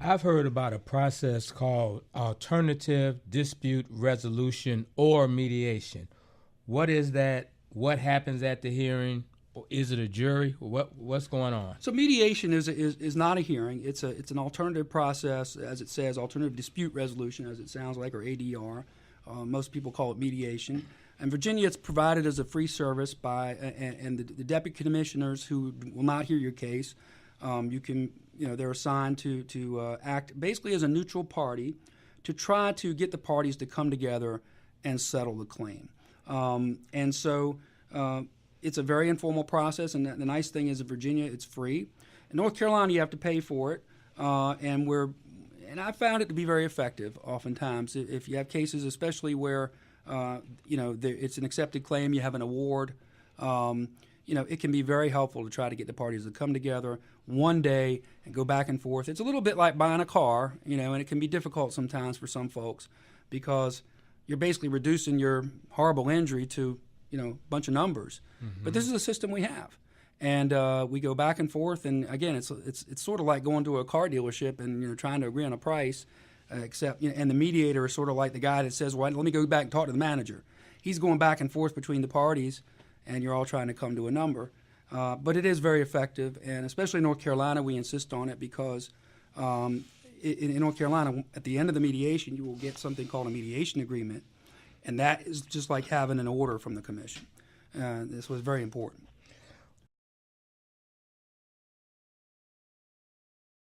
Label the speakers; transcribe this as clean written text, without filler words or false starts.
Speaker 1: I've heard about a process called alternative dispute resolution or mediation. What is that? What happens at the hearing? Is it a jury? What's going on?
Speaker 2: So mediation is not a hearing. It's an alternative process, as it says, alternative dispute resolution, as it sounds like, or ADR. Most people call it mediation. In Virginia, it's provided as a free service by and the deputy commissioners who will not hear your case. They're assigned to act basically as a neutral party to try to get the parties to come together and settle the claim. It's a very informal process, and the nice thing is in Virginia, it's free. In North Carolina, you have to pay for it, and I found it to be very effective. Oftentimes, if you have cases, especially where it's an accepted claim, you have an award. It can be very helpful to try to get the parties to come together one day and go back and forth. It's a little bit like buying a car, and it can be difficult sometimes for some folks because you're basically reducing your horrible injury to a bunch of numbers. Mm-hmm. But this is a system we have. And we go back and forth, and again, it's sort of like going to a car dealership and trying to agree on a price, except and the mediator is sort of like the guy that says, "Well, let me go back and talk to the manager." He's going back and forth between the parties, and you're all trying to come to a number. But it is very effective, and especially in North Carolina, we insist on it because in North Carolina, at the end of the mediation, you will get something called a mediation agreement, and that is just like having an order from the commission. This was very important.